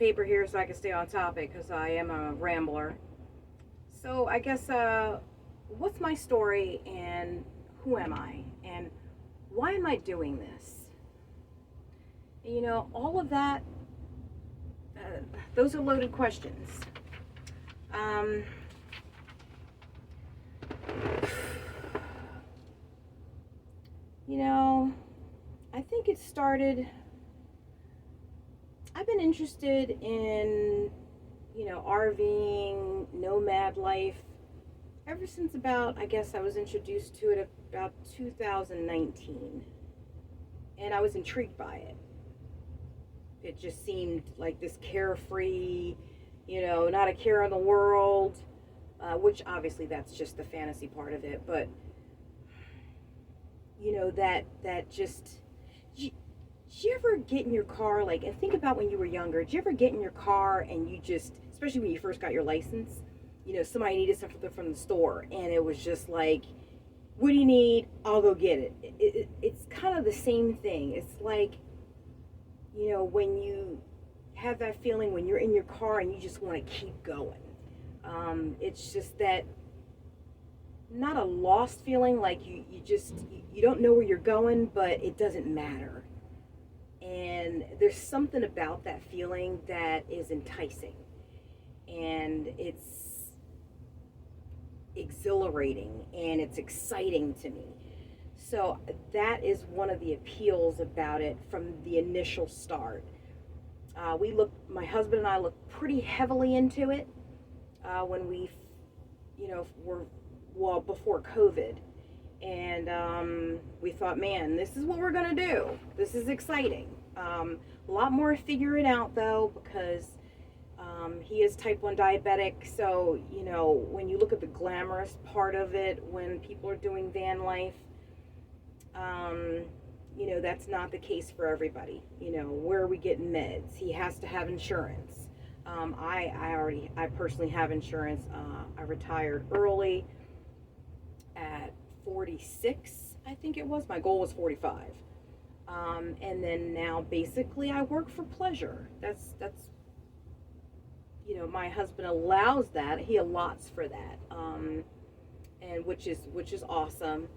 paper here so I can stay on topic because I am a rambler. So I guess what's my story and who am I and why am I doing this? All of that. Those are loaded questions. Um, you know, I think it started. I've been interested in RVing, nomad life ever since about, I guess I was introduced to it about 2019. And I was intrigued by it. It just seemed like this carefree, not a care in the world, which obviously that's just the fantasy part of it. But, that just, did you ever get in your car, like, and think about when you were younger, did you ever get in your car and you just, especially when you first got your license, somebody needed something from the store and it was just like, what do you need? I'll go get it. It's kind of the same thing. It's like, when you have that feeling when you're in your car and you just want to keep going. It's just that, not a lost feeling, like you don't know where you're going, but it doesn't matter. And there's something about that feeling that is enticing. And it's exhilarating and it's exciting to me. So that is one of the appeals about it from the initial start. My husband and I looked pretty heavily into it when we, before COVID. And we thought, man, this is what we're going to do. This is exciting. A lot more to figure it out, though, because he is type 1 diabetic. So, when you look at the glamorous part of it, when people are doing van life, that's not the case for everybody. Where are we getting meds? He has to have insurance. I personally have insurance. I retired early at 46, I think it was. My goal was 45. And then now basically I work for pleasure. That's my husband allows that. He allots for that. And which is awesome.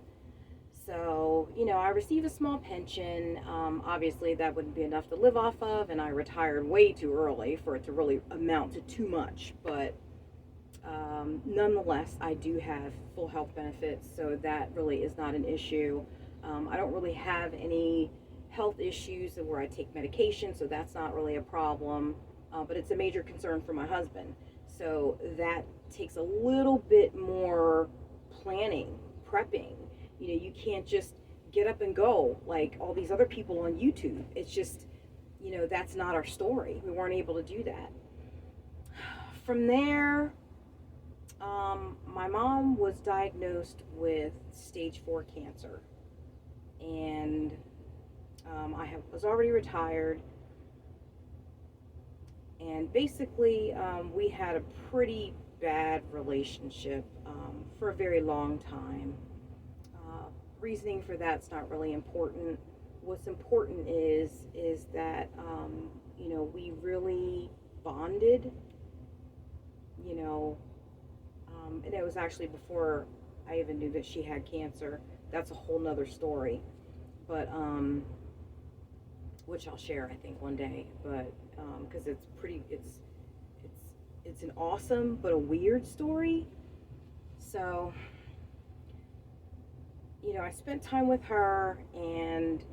So, I receive a small pension. Obviously, that wouldn't be enough to live off of, and I retired way too early for it to really amount to too much. But nonetheless, I do have full health benefits, so that really is not an issue. I don't really have any health issues where I take medication, so that's not really a problem. But it's a major concern for my husband. So that takes a little bit more planning, prepping. You can't just get up and go like all these other people on YouTube. It's just, that's not our story. We weren't able to do that. From there, my mom was diagnosed with stage 4 cancer. And was already retired. And basically, we had a pretty bad relationship for a very long time. Reasoning for that's not really important. What's important is that we really bonded. And it was actually before I even knew that she had cancer. That's a whole nother story, but which I'll share I think one day. But because it's an awesome but a weird story. So. I spent time with her, and,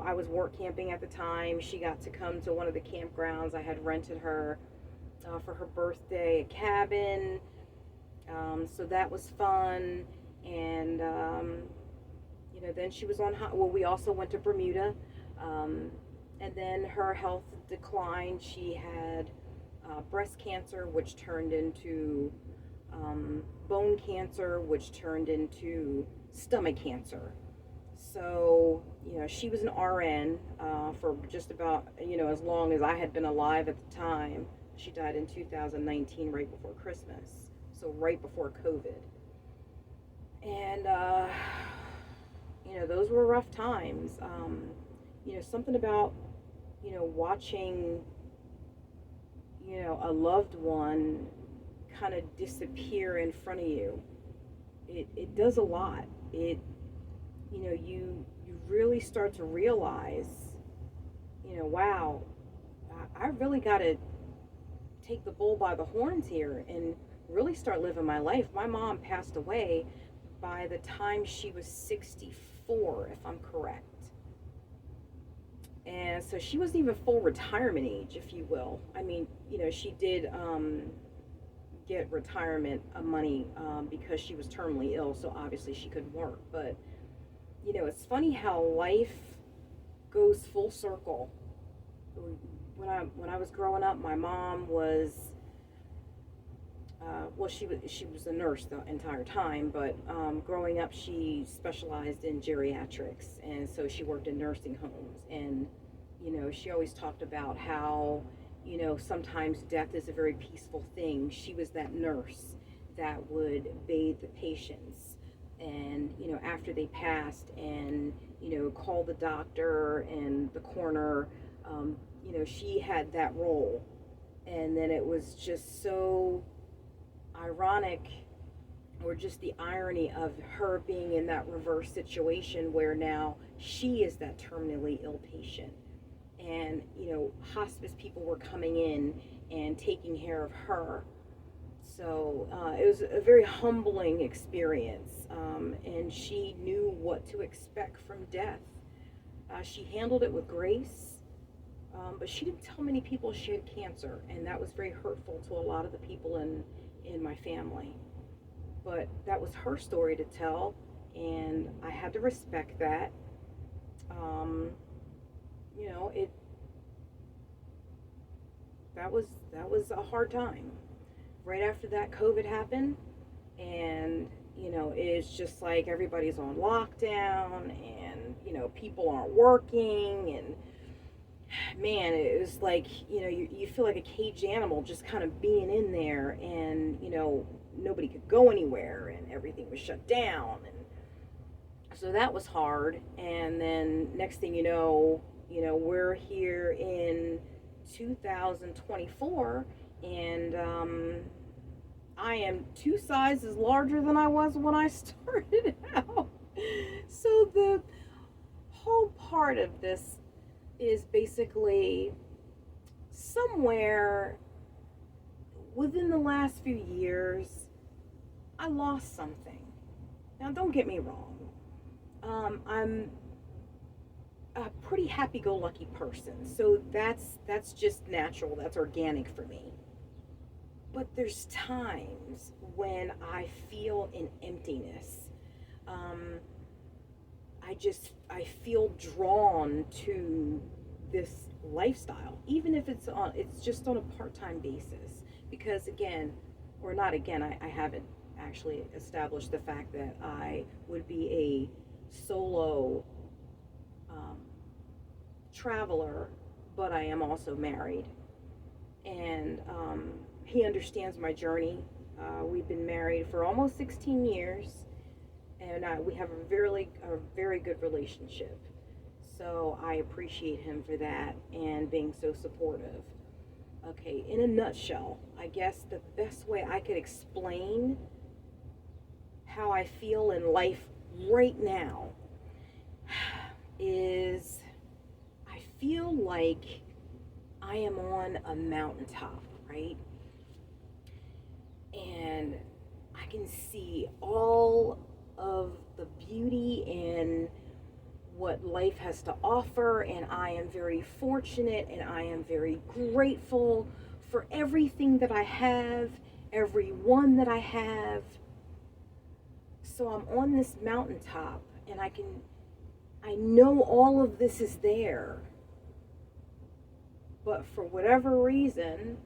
I was work camping at the time. She got to come to one of the campgrounds. I had rented her for her birthday a cabin, so that was fun. And, then she was on, we also went to Bermuda, and then her health declined. She had breast cancer, which turned into bone cancer, which turned into stomach cancer. So, she was an RN for just about, as long as I had been alive at the time. She died in 2019, right before Christmas. So right before COVID. And, those were rough times. Something about watching, a loved one kind of disappear in front of you. It does a lot. You really start to realize, wow, I really got to take the bull by the horns here and really start living my life. My mom passed away by the time she was 64, if I'm correct. And so she wasn't even full retirement age, if you will. I mean, she did get retirement money because she was terminally ill, so obviously she couldn't work. But, it's funny how life goes full circle. When I was growing up, my mom was, she was a nurse the entire time, but growing up she specialized in geriatrics, and so she worked in nursing homes. And she always talked about how sometimes death is a very peaceful thing. She was that nurse that would bathe the patients, and after they passed, and call the doctor and the coroner. She had that role. And then it was just so ironic, or just the irony of her being in that reverse situation where now she is that terminally ill patient. And, hospice people were coming in and taking care of her. So it was a very humbling experience. And she knew what to expect from death. She handled it with grace. But she didn't tell many people she had cancer, and that was very hurtful to a lot of the people in my family. But that was her story to tell, and I had to respect that. That was a hard time. Right after that, COVID happened, and it's just like everybody's on lockdown, and people aren't working, and man, it was like, you feel like a caged animal just kind of being in there, and, nobody could go anywhere, and everything was shut down. And so that was hard. And then next thing we're here in 2024, and I am 2 sizes larger than I was when I started out. So the whole part of this is basically somewhere within the last few years, I lost something. Now, don't get me wrong. I'm a pretty happy-go-lucky person, so that's just natural. That's organic for me. But there's times when I feel an emptiness. I feel drawn to this lifestyle, even if it's just on a part-time basis. Because I haven't actually established the fact that I would be a solo traveler, but I am also married, and he understands my journey. We've been married for almost 16 years. And we have a very good relationship. So I appreciate him for that and being so supportive. Okay, in a nutshell, I guess the best way I could explain how I feel in life right now is I feel like I am on a mountaintop, right? And I can see all of the beauty and what life has to offer, and I am very fortunate, and I am very grateful for everything that I have, everyone that I have. So I'm on this mountaintop, and I know all of this is there, but for whatever reason,